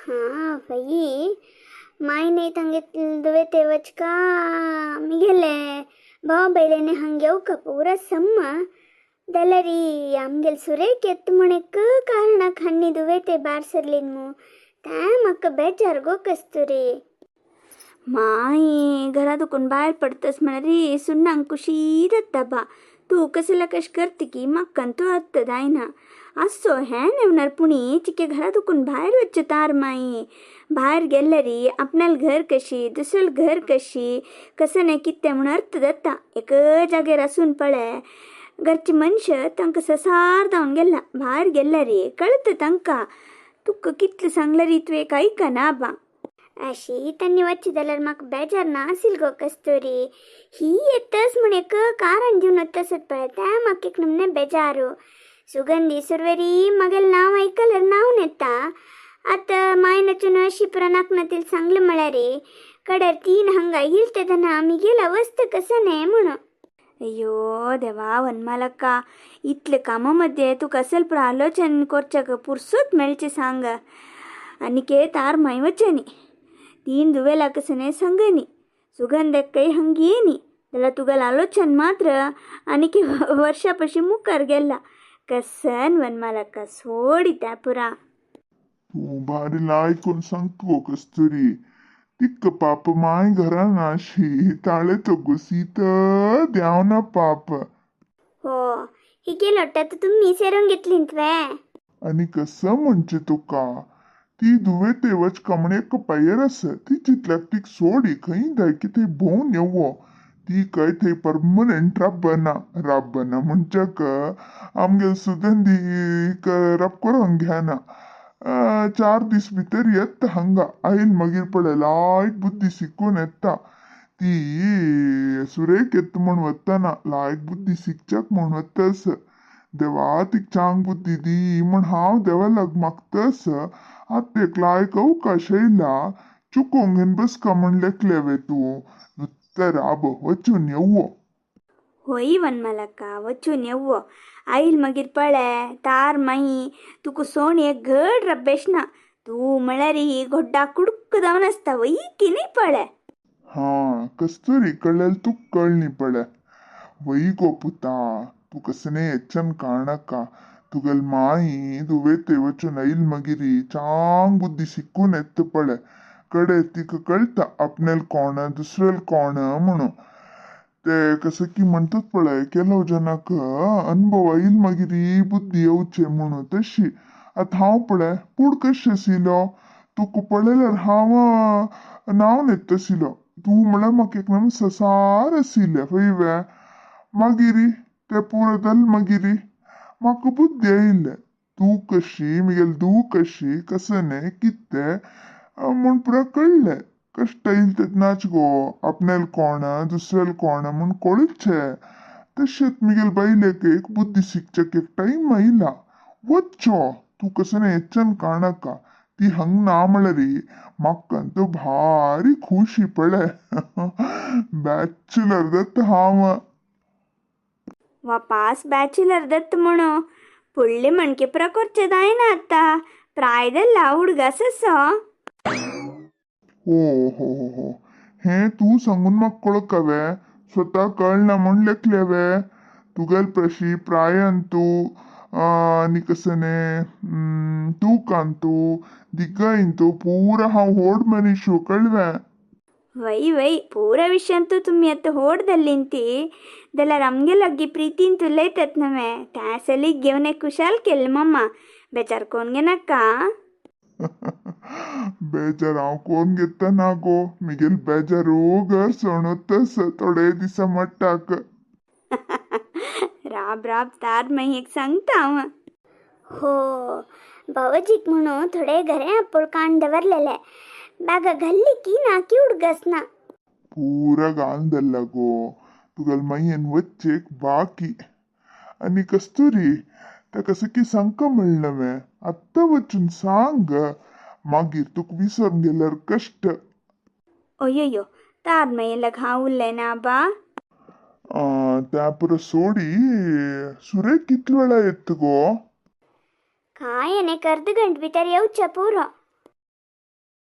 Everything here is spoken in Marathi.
हाँ भाई माय नहीं ತಂಗೆ दुवे तेवच का मिगेले भाव बैले ने हंगे का पूरा सम्मा दलरी आमಗೆಲ್ ಸುರೇಕ್ ಎತ್ತು ಮಣೆಕ್ ಕಾರಣ ಖಣ್ಣಿ दुवे ते बारसर्लिन्मु तैम अक्क बेजारगो कस्तुरी माई घरा दुकुन बाहेर पडतस म्हणरी सुन्नांग खुशी दत्ता तू कसला कश करते की मक्कंतू हत्तदायना असो है नेवनर पुणी चिके घरा दुकुन बाहेर वच्च तार माई बाहेर गेल्लरी आपणाल घर कशी दुसरल घर कशी कसने कित्ते म्हण अर्थ दत्ता एक जागे रसून पळे घरची मनुष्य तंक ससार जावन गेला बाहेर गेल्लरी कळत तंका तुक्क कितलं सांगलरी तुवे काही का ना बा अशी त्यांनी वच्ची जाल्यार म्हाका बेजार नासिल गो कस्तुरी ही येतस म्हणेक कारण जीवन तसत पळय त्या म्हाका एक नमने बेजारू सुगंधी सुरवेरी मगेल नाव ऐकल्यार नाव नेता आता मायनचून अशी नाकनातील सांगलं म्हळ्यारे कडेर तीन हंगा हिलतेदना मिगेल अवस्था कसं नाही म्हणून अय्यो देवा वनमालक्का इतले कामामध्ये तुका ಸ್ವಲ್ಪ आलोचन कोरच्याक पुरसोत मेळचे सांग अनिके तार मायवचनी तीन दुवेला कसने संगनी सुगंधक काही हंगेनी त्याला तुगल आलोचन मात्र अनिके वर्षापशी मुकार गेला कसन वनमालक्का सोडी त्या पुरा तू भारी लायकून सांगतो कस्तुरी तिक्क पाप माय घरा नाशी ताळे तो गुसीत द्यावना पाप हो ही गेलोट तर तुम्ही सेरून घेतली वे आणि कसं म्हणजे तुका ती दुवे तेवच कमणेक पायर अस ती चितल्याक तीक सोडी खंय जाय की थंय भोवन येवो ती काय थंय परमनंट राबना म्हणच्याक आमगे सुगंधी रब करून घेना 4 दीस भितर येता हंगा आईल मागीर पळय लायक बुद्धी शिकून येता ती सुरेख येता म्हण वतना लायक बुद्धी शिकच्याक म्हण वतस देवा तीक चांग बुद्धी दी म्हण हांव देवालाक मागतस आतेक लायक अवकाश येयला चुकोंगेन बसका म्हण लेखलेवे तू नुत्तर राब वचून येवो होई वनमालक्का वचून येवो आईल मागीर पळे तार माई तुका सोण एक घड रब्बेशना तू म्हळ्यारी घोड्डा कुडक जावन आसता वई की नाही पळे हाँ कस्तुरी कळेल तू कळनी पळे वई गो पुता तू कसने ಹೆಚ್ಚನ್ ಕಾಣಕ तुगल माई दुवे ते वचून आईल मागिरी चांग बुद्धी शिकून येत पळे कडे तिक कळता आपणेल कोण दुसरेल कोण म्हणून ते कसं की म्हणतात पळय ಕೆಲವು ಜನक अनुभव येईल मागिरी बुद्धी येवचे म्हणून तशी आता हांव पळय पूड कशें आशिल्लो तुका पळयल्यार हांव नांव नेत आशिल्लो तू म्हळ्यार म्हाका एक नम ससार आशिल्ले पळय मागिरी ते पुरो जालें मागिरी म्हाका बुद्धी येयले तू कशी मिगेल तू कशी कसने कितें म्हण पुरा कळ्ळें कष्ट येईल तेदनाच गो आपणेल कोण दुसरेल कोण म्हण कळुचे तशेंच मिगेल बायलेक एक बुद्धी शिकच्याक एक टाइम आयला वच्चो तू कसने ಹೆಚ್ಚನ್ काणका ती हंग ना म्हळ्यारी म्हाकांतू भारी खुशी पळय बॅचलर दत्त हांव वापास ब्याचलर दत्त म्हणो फुडले मणके प्रकोरचे जायना आता प्रायदल्ला हुडगासस हो हो हो हो हे तू सांगून म्हाका कळकावे स्वता कळना म्हण लेखलेवे तुगेल प्रशी प्रायंतू आनी कसने तू कांतू दिग्गायंतू पूरा हांव होड मनीशू कळवे वई वई पूरा विषयांतू तुम्ही आता होडदल्लींती जाल्यार आमगे लग्गी प्रीतीन तुलयतात नवे त्या सलीक घेवन एक कुशाल केले मम्मा बेचार कोण घेनाका बेजार हांव कोण घेता ना गो मिगेल बेजारू घर सोणूतस थोडे दिसा मट्टाक राब राब तार माई एक सांगता हांव हो भावजीक म्हणून थोडे घरे पुळकाण दवरलेले बागा घाल्ली की नाकी उडगसना पूरा घालून धरला गो तुगेल मायेन वच्चेक बाकी आनी कस्तुरी ताका सकी सांगका म्हणलें वे आत्तां वचून सांग मागीर तुका विसरून गेल्यार कश्ट अय्यो तार मायेला घाव उरलें ना बा त्या पुरो सोडी सुरेख कितले वेळा येत गो काय एक अर्ध गंट भितर येवचें पुरो